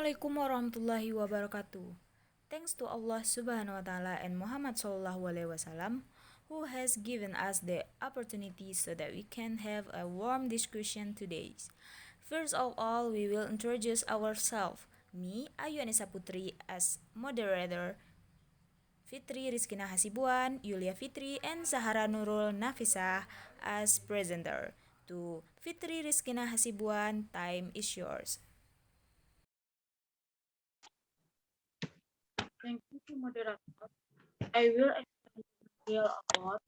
Assalamualaikum warahmatullahi wabarakatuh. Thanks to Allah Subhanahu wa Ta'ala and Muhammad Sallallahu Alaihi Wasallam who has given us the opportunity so that we can have a warm discussion today. First of all, we will introduce ourselves. Me, Ayu Anissa Putri as moderator, Fitri Rizkina Hasibuan, Yulia Fitri, and Zahara Nurul Nafisah as presenter. To Fitri Rizkina Hasibuan, time is yours. Thank you to moderator. I will explain detail about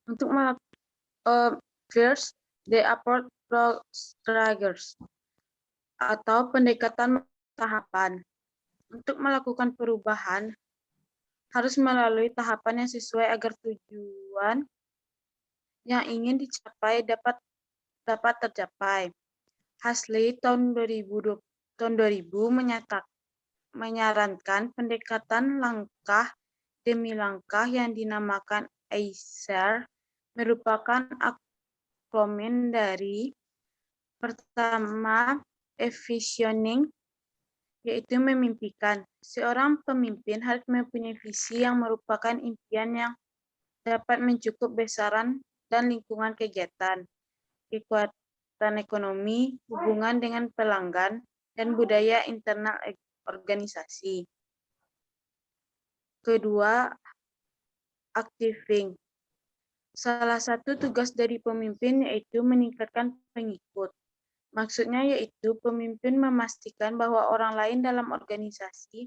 untuk first the approach procedures atau pendekatan tahapan. Untuk melakukan perubahan harus melalui tahapan yang sesuai agar tujuan yang ingin dicapai dapat tercapai. Hasley tahun 2000 menyarankan pendekatan langkah demi langkah yang dinamakan ACER merupakan akronim dari pertama envisioning, yaitu memimpikan. Seorang pemimpin harus mempunyai visi yang merupakan impian yang dapat mencakup besaran dan lingkungan kegiatan, kekuatan ekonomi, hubungan dengan pelanggan, dan budaya internal organisasi. Kedua, activing. Salah satu tugas dari pemimpin yaitu meningkatkan pengikut. Maksudnya yaitu pemimpin memastikan bahwa orang lain dalam organisasi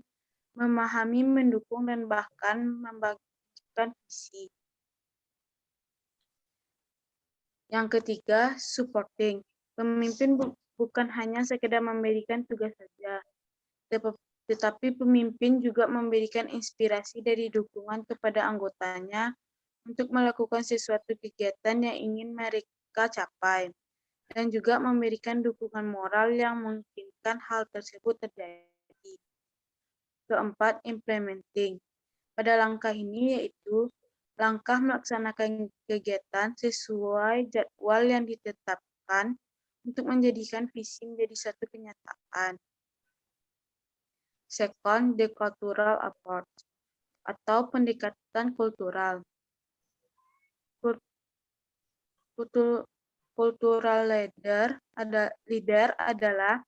memahami, mendukung, dan bahkan membagikan visi. Yang ketiga, supporting. Pemimpin bukan hanya sekedar memberikan tugas saja, tetapi pemimpin juga memberikan inspirasi dari dukungan kepada anggotanya untuk melakukan sesuatu kegiatan yang ingin mereka capai, dan juga memberikan dukungan moral yang memungkinkan hal tersebut terjadi. Keempat, implementing. Pada langkah ini yaitu langkah melaksanakan kegiatan sesuai jadwal yang ditetapkan untuk menjadikan visi menjadi satu kenyataan. Second, the cultural approach atau pendekatan kultural. Cultural leader adalah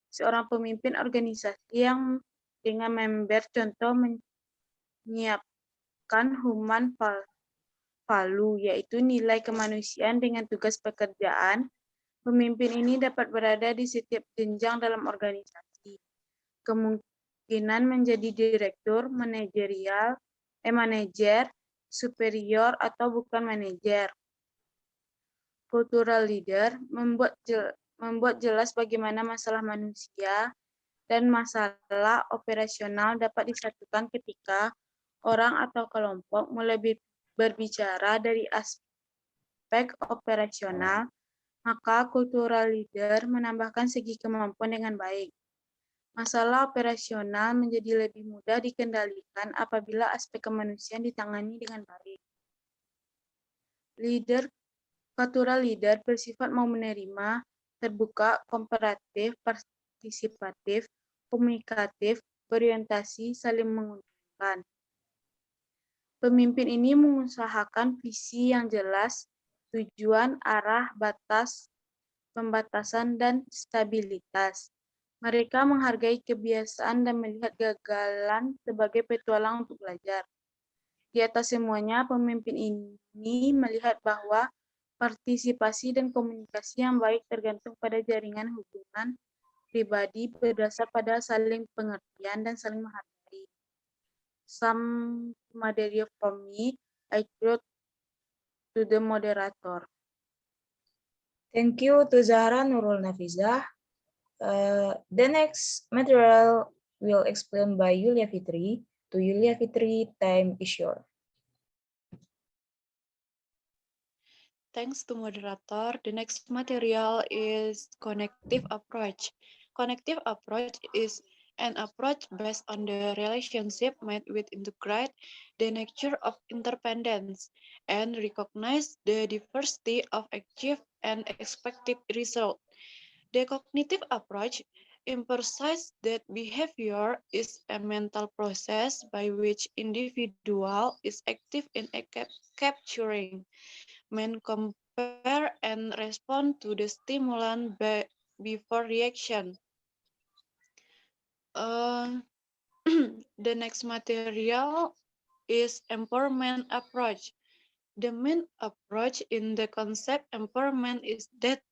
seorang pemimpin organisasi yang dengan member contoh menyiapkan human value, yaitu nilai kemanusiaan dengan tugas pekerjaan. Pemimpin ini dapat berada di setiap jenjang dalam organisasi. Kemungkinan menjadi direktur, manajer, superior, atau bukan manajer. Cultural leader membuat jelas bagaimana masalah manusia dan masalah operasional dapat disatukan ketika orang atau kelompok mulai berbicara dari aspek operasional, maka cultural leader menambahkan segi kemampuan dengan baik. Masalah operasional menjadi lebih mudah dikendalikan apabila aspek kemanusiaan ditangani dengan baik. Cultural leader bersifat mau menerima, terbuka, kooperatif, partisipatif, komunikatif, berorientasi, saling menguntungkan. Pemimpin ini mengusahakan visi yang jelas, tujuan, arah, batas, pembatasan, dan stabilitas. Mereka menghargai kebiasaan dan melihat gagalan sebagai petualang untuk belajar. Di atas semuanya, pemimpin ini melihat bahwa partisipasi dan komunikasi yang baik tergantung pada jaringan hubungan pribadi berdasar pada saling pengertian dan saling menghargai. Some material from me, I throw to the moderator. Thank you to Zahra Nurul Nafizah. The next material will explained by Yulia Fitri. To Yulia Fitri, time is yours. Thanks to moderator. The next material is connective approach. Connective approach is an approach based on the relationship made with integrate the nature of interdependence and recognize the diversity of achieved and expected result. The cognitive approach emphasizes that behavior is a mental process by which individual is active in capturing, compare, and respond to the stimulant before reaction. Uh, the next material is empowerment approach. The main approach in the concept empowerment is that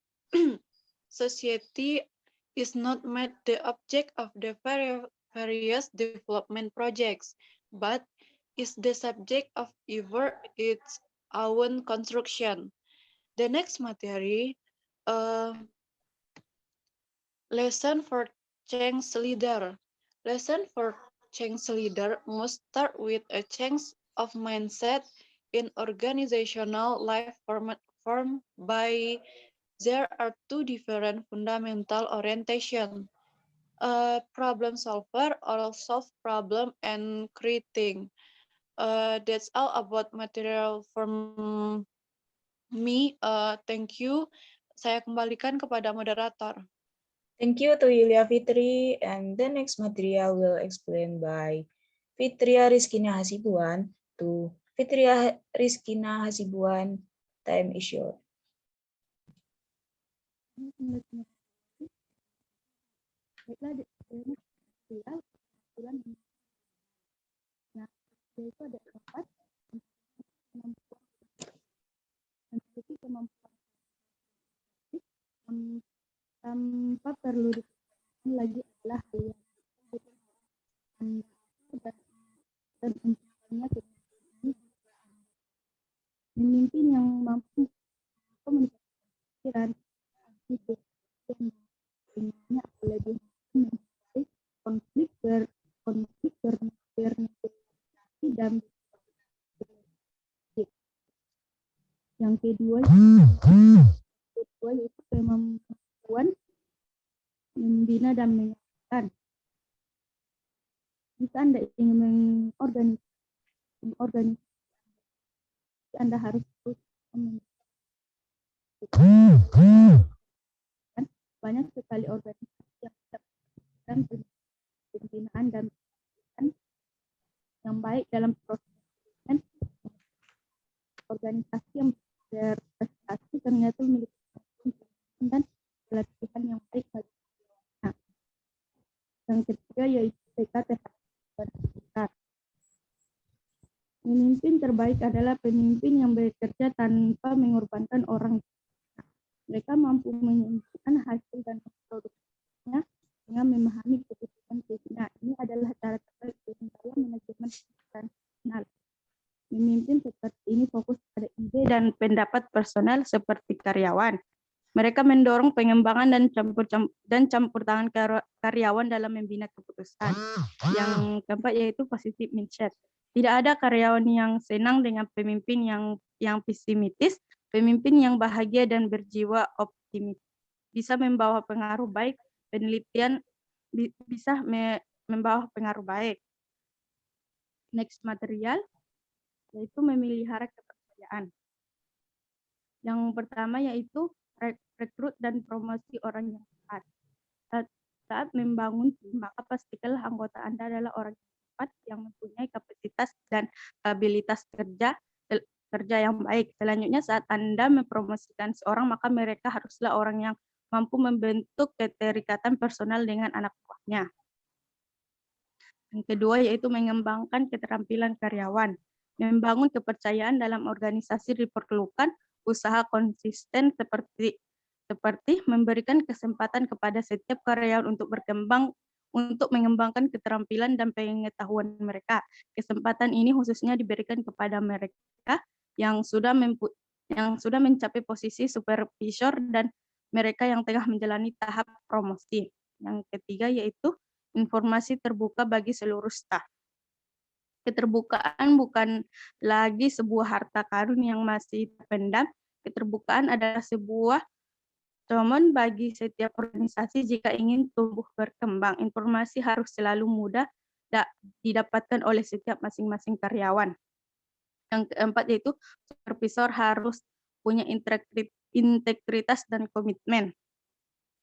society is not made the object of the various development projects, but is the subject of either its own construction. The next material, uh, lesson for change leader. Lesson for change leader must start with a change of mindset in organizational life formed by there are two different fundamental orientation, problem solver or solve problem and creating. That's all about material from me. Thank you. Saya kembalikan kepada moderator. Thank you to Yulia Fitri, and the next material will explained by Fitria Rizkina Hasibuan. To Fitria Rizkina Hasibuan, time is short. Baiklah, bulan nah, yaitu ada 4 memiliki kemampuan tanpa perlu dikatakan lagi adalah hal yang dan umpamanya pemimpin yang mampu mencapai pikiran dengannya lebih mencapai konflik bernegosiasi dan yang kedua yaitu kemampuan membina dan menyampaikan. Jika Anda ingin mengorganisasi, Anda harus terus banyak sekali organisasi yang mendapatkan pembinaan dan yang baik dalam proses organisasi yang berprestasi ternyata memiliki dan pelatihan yang baik bagi nah, yang ketiga yaitu TKT. Pemimpin terbaik adalah pemimpin yang bekerja tanpa mengorbankan orang. Mereka mampu menyampaikan hasil dan produknya dengan memahami keputusan pimpinan. Ini adalah cara terbaik dalam manajemen personal. Pemimpin seperti ini fokus pada ide dan pendapat personal seperti karyawan. Mereka mendorong pengembangan dan campur tangan karyawan dalam membina keputusan. Yang keempat yaitu positive mindset. Tidak ada karyawan yang senang dengan pemimpin yang pesimistis. Pemimpin yang bahagia dan berjiwa optimis bisa membawa pengaruh baik. Penelitian bisa membawa pengaruh baik. Next material yaitu memelihara kepercayaan. Yang pertama yaitu rekrut dan promosi orang yang tepat. Saat membangun tim, maka pastikanlah anggota Anda adalah orang yang tepat yang mempunyai kapasitas dan abilitas kerja yang baik. Selanjutnya, saat Anda mempromosikan seorang, maka mereka haruslah orang yang mampu membentuk keterikatan personal dengan anak buahnya. Yang kedua yaitu mengembangkan keterampilan karyawan. Membangun kepercayaan dalam organisasi diperlukan usaha konsisten seperti memberikan kesempatan kepada setiap karyawan untuk berkembang, untuk mengembangkan keterampilan dan pengetahuan mereka. Kesempatan ini khususnya diberikan kepada mereka yang sudah mencapai posisi supervisor dan mereka yang tengah menjalani tahap promosi. Yang ketiga yaitu informasi terbuka bagi seluruh staf. Keterbukaan bukan lagi sebuah harta karun yang masih terpendam. Keterbukaan adalah sebuah Namun bagi setiap organisasi jika ingin tumbuh berkembang, informasi harus selalu mudah didapatkan oleh setiap masing-masing karyawan. Yang keempat yaitu supervisor harus punya integritas dan komitmen.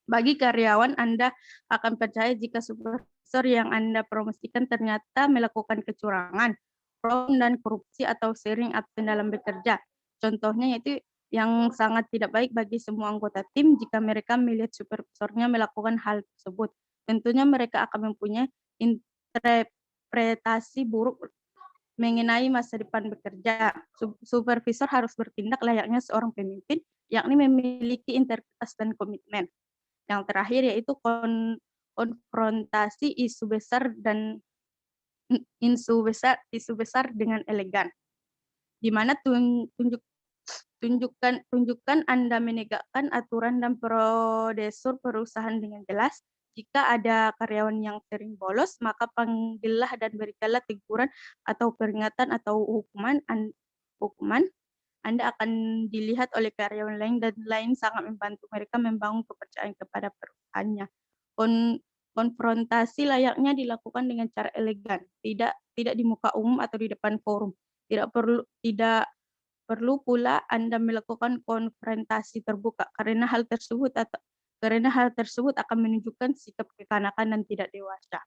Bagi karyawan, Anda akan percaya jika supervisor yang Anda promosikan ternyata melakukan kecurangan, fraud dan korupsi atau sering absen dalam bekerja. Contohnya yaitu yang sangat tidak baik bagi semua anggota tim jika mereka melihat supervisornya melakukan hal tersebut. Tentunya mereka akan mempunyai interpretasi buruk mengenai masa depan bekerja. Supervisor harus bertindak layaknya seorang pemimpin, yakni memiliki integritas dan komitmen. Yang terakhir yaitu konfrontasi isu besar dengan elegan, di mana tunjukkan Anda menegakkan aturan dan prosedur perusahaan dengan jelas. Jika ada karyawan yang sering bolos, maka panggillah dan berikanlah teguran atau peringatan atau hukuman. Anda akan dilihat oleh karyawan lain dan lain sangat membantu mereka membangun kepercayaan kepada perusahaannya. Konfrontasi layaknya dilakukan dengan cara elegan, tidak di muka umum atau di depan forum. Tidak perlu pula Anda melakukan konfrontasi terbuka karena hal tersebut akan menunjukkan sikap kekanakan dan tidak dewasa.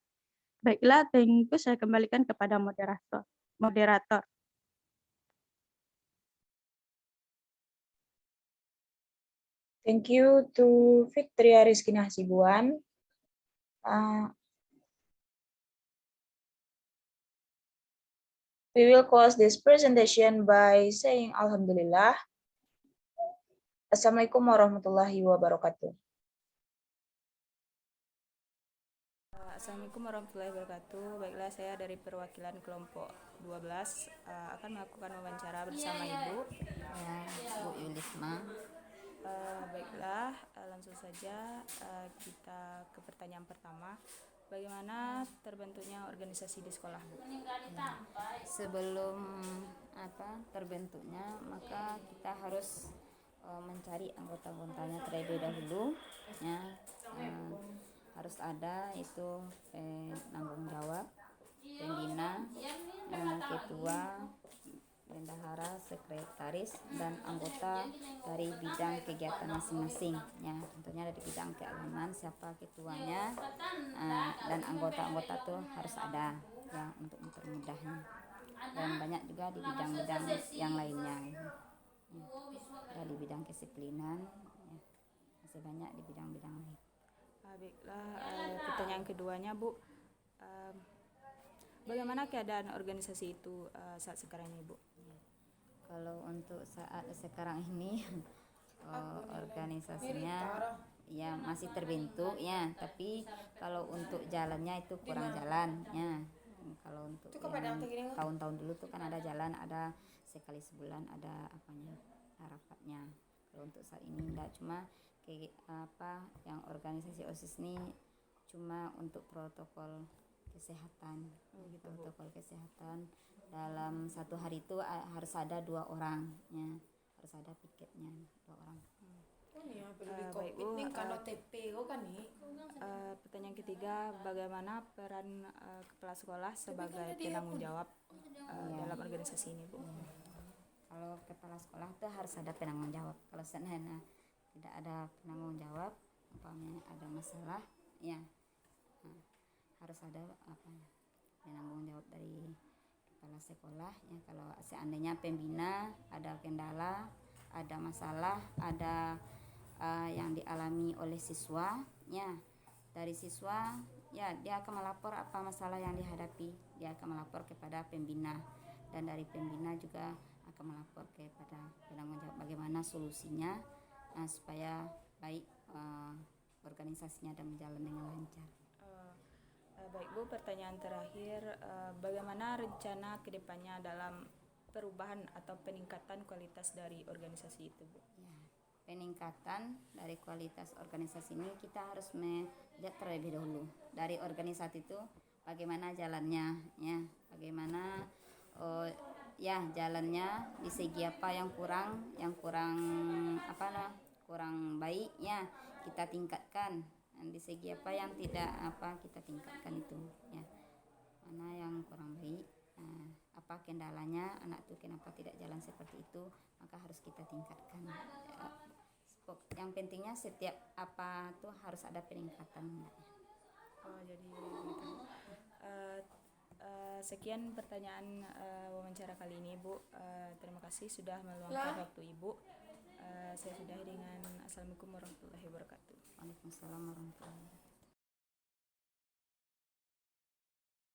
Baiklah, tentu saya kembalikan kepada moderator. Thank you to Fitria Rizkina Hasibuan. We will close this presentation by saying Alhamdulillah. Assalamualaikum warahmatullahi wabarakatuh. Assalamualaikum warahmatullahi wabarakatuh. Baiklah, saya dari perwakilan kelompok 12 akan melakukan wawancara bersama Ibu. Ya, Bu Yulisma. Baiklah, langsung saja kita ke pertanyaan pertama. Bagaimana terbentuknya organisasi di sekolah, Bu? Ya, sebelum terbentuknya, maka kita harus mencari anggota-anggotanya terlebih dahulu. Ya, harus ada itu penanggung jawab, pembina, ketua, bendahara, sekretaris, dan anggota dari bidang kegiatan masing-masing. Ya, tentunya dari bidang keagamaan siapa ketuanya, dan anggota-anggota tuh harus ada ya untuk mempermudahnya. Dan banyak juga di bidang-bidang yang lainnya. Ya, di bidang kedisiplinan, ya, masih banyak di bidang-bidang lain. Baiklah, pertanyaan keduanya, Bu. Bagaimana keadaan organisasi itu saat sekarang ini, Bu? Kalau untuk saat sekarang ini organisasinya ya masih terbentuk ya, tapi kalau untuk jalannya itu kurang jalan ya. Kalau untuk tahun-tahun dulu tuh kan ada jalan, ada sekali sebulan ada rapatnya. Kalau untuk saat ini enggak, cuma yang organisasi OSIS ini cuma untuk protokol kesehatan. Protokol kesehatan dalam satu hari itu harus ada 2 orang ya, harus ada piketnya 2 orang. Baik, Bu. Pertanyaan ketiga, bagaimana peran kepala sekolah sebagai penanggung jawab dalam organisasi ini, Bu? Kalau kepala sekolah itu harus ada penanggung jawab. Kalau seandainya tidak ada penanggung jawab, umpamanya ada masalah ya, harus ada penanggung jawab dari kepala sekolah ya. Kalau seandainya pembina ada kendala, ada masalah, ada yang dialami oleh siswa ya, dari siswa ya dia akan melapor apa masalah yang dihadapi, dia akan melapor kepada pembina, dan dari pembina juga akan melapor kepada penanggung jawab bagaimana solusinya supaya baik organisasinya dan berjalan dengan lancar. Baik, Bu, pertanyaan terakhir, bagaimana rencana kedepannya dalam perubahan atau peningkatan kualitas dari organisasi itu, Bu? Ya, peningkatan dari kualitas organisasi ini kita harus melihat terlebih dahulu dari organisasi itu bagaimana jalannya ya, bagaimana jalannya di segi apa yang kurang kurang baiknya kita tingkatkan. Dan di segi apa yang tidak kita tingkatkan itu ya, mana yang kurang baik, apa kendalanya anak itu kenapa tidak jalan seperti itu, maka harus kita tingkatkan. Yang pentingnya setiap apa tuh harus ada peningkatan. Oh, jadi begitu. Sekian pertanyaan wawancara kali ini, Bu. Terima kasih sudah meluangkan waktu Ibu. Saya sudahi dengan Assalamualaikum warahmatullahi wabarakatuh. Waalaikumsalam warahmatullahi wabarakatuh.